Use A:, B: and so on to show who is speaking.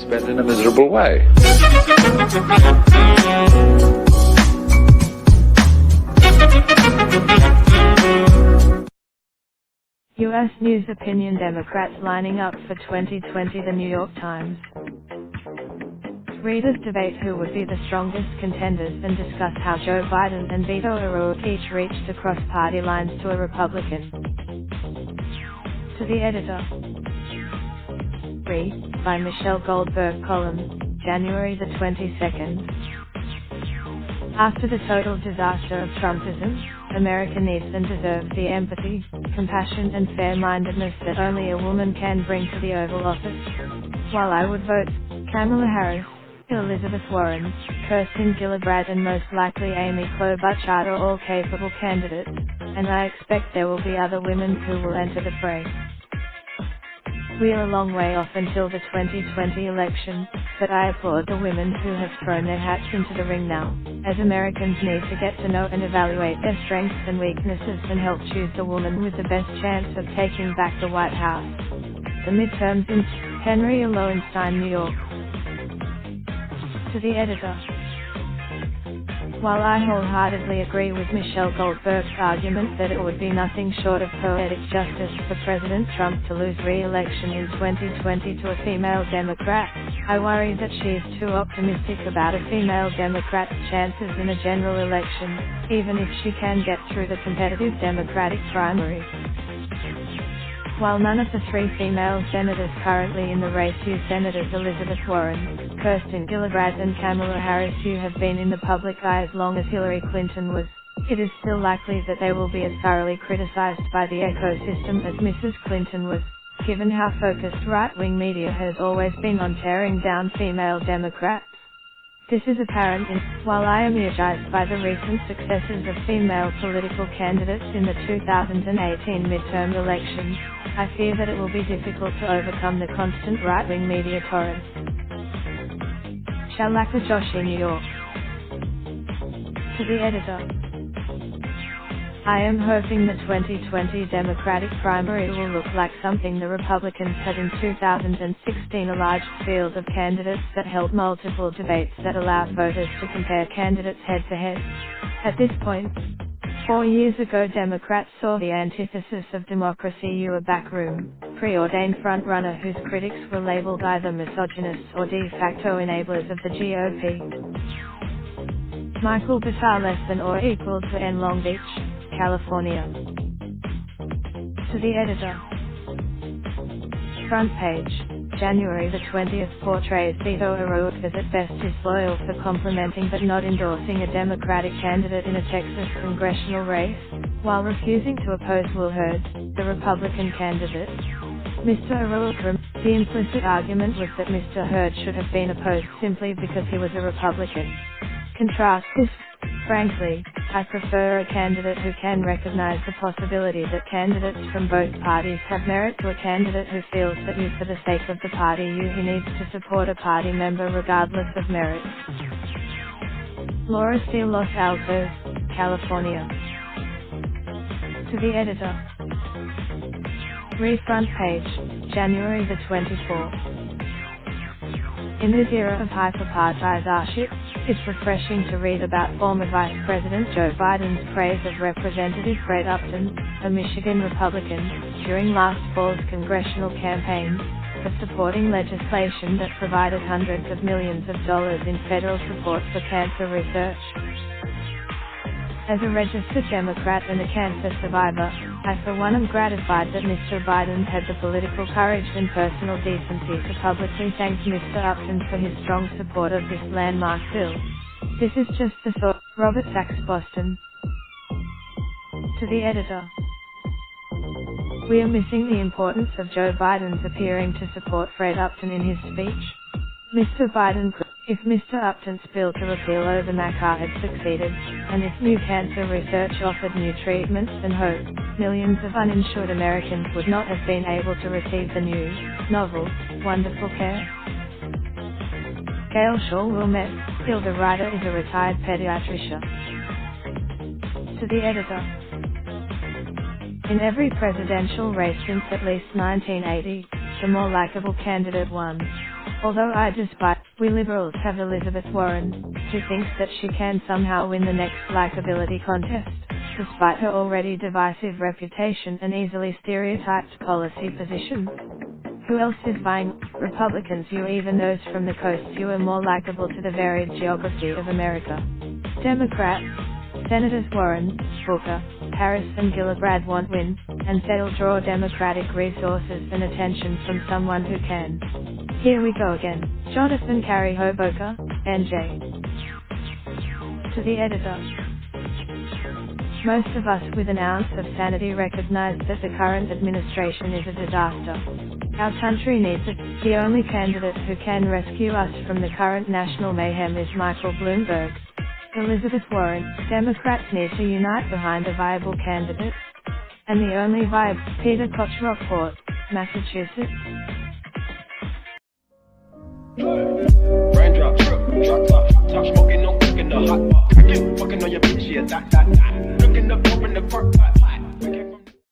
A: spent in a miserable way.
B: U.S. News Opinion: Democrats lining up for 2020. The New York Times. Readers debate who would be the strongest contenders and discuss how Joe Biden and Beto O'Rourke each reached across party lines to a Republican. To the editor. Read by Michelle Goldberg. Column, January the 22nd. After the total disaster of Trumpism, America needs and deserves the empathy, compassion and fair-mindedness that only a woman can bring to the Oval Office. While I would vote Kamala Harris, Elizabeth Warren, Kirsten Gillibrand and most likely Amy Klobuchar are all capable candidates, and I expect there will be other women who will enter the fray. We are a long way off until the 2020 election, but I applaud the women who have thrown their hats into the ring now, as Americans need to get to know and evaluate their strengths and weaknesses and help choose the woman with the best chance of taking back the White House. The midterms in Henry Lowenstein, New York. To the editor. While I wholeheartedly agree with Michelle Goldberg's argument that it would be nothing short of poetic justice for President Trump to lose re-election in 2020 to a female Democrat, I worry that she is too optimistic about a female Democrat's chances in a general election, even if she can get through the competitive Democratic primary. While none of the three female senators currently in the race, Senators Elizabeth Warren, Kirsten Gillibrand and Kamala Harris, who have been in the public eye as long as Hillary Clinton was, it is still likely that they will be as thoroughly criticized by the ecosystem as Mrs. Clinton was, given how focused right-wing media has always been on tearing down female Democrats. This is apparent while I am energized by the recent successes of female political candidates in the 2018 midterm elections, I fear that it will be difficult to overcome the constant right-wing media torrent. Shalaka Joshi, New York. To the editor. I am hoping the 2020 Democratic primary will look like something the Republicans had in 2016, a large field of candidates that held multiple debates that allowed voters to compare candidates head-to-head. At this point, 4 years ago, Democrats saw the antithesis of democracy: a backroom, preordained frontrunner whose critics were labeled either misogynists or de facto enablers of the GOP. Michael Batar, less than or equal to N. Long Beach, California. To the editor. Front page, January the 20th, portrays Beto O'Rourke as at best disloyal for complimenting but not endorsing a Democratic candidate in a Texas congressional race, while refusing to oppose Will Hurd, the Republican candidate. Mr. O'Rourke, the implicit argument was that Mr. Hurd should have been opposed simply because he was a Republican. Contrast this. Frankly, I prefer a candidate who can recognize the possibility that candidates from both parties have merit to a candidate who feels that for the sake of the party he needs to support a party member regardless of merit. Laura Steele, Los Altos, California. To the editor. Front page, January the 24th. In this era of hyper-partization, it's refreshing to read about former Vice President Joe Biden's praise of Representative Fred Upton, a Michigan Republican, during last fall's congressional campaign, for supporting legislation that provided hundreds of millions of dollars in federal support for cancer research. As a registered Democrat and a cancer survivor, I for one am gratified that Mr. Biden had the political courage and personal decency to publicly thank Mr. Upton for his strong support of this landmark bill. This is just the thought. Robert Sachs, Boston. To the editor. We are missing the importance of Joe Biden's appearing to support Fred Upton in his speech. Mr. Biden could, if Mr. Upton's bill to repeal Obamacare had succeeded, and if new cancer research offered new treatments and hope, millions of uninsured Americans would not have been able to receive the new, novel, wonderful care. Gail Shaw Wilmette, Hilda Ryder is a retired pediatrician. To the editor. In every presidential race since at least 1980, the more likable candidate won. Although I despise, we Liberals have Elizabeth Warren, who thinks that she can somehow win the next likability contest, despite her already divisive reputation and easily stereotyped policy positions. Who else is vying? Republicans. You, even those from the coast, you are more likable to the varied geography of America. Democrats, Senators Warren, Booker, Harris and Gillibrand won't win, and they'll draw Democratic resources and attention from someone who can. Here we go again. Jonathan Carey Hoboken, NJ. To the editor. Most of us with an ounce of sanity recognize that the current administration is a disaster. Our country needs it. The only candidate who can rescue us from the current national mayhem is Michael Bloomberg. Elizabeth Warren. Democrats need to unite behind a viable candidate. And the only vibe, Peter Koch, Rockport, Massachusetts.
A: Raindrop, drop top smoking, no cooking the hot pot. Fucking on your bitch, yeah, that. Looking up, open the park pot.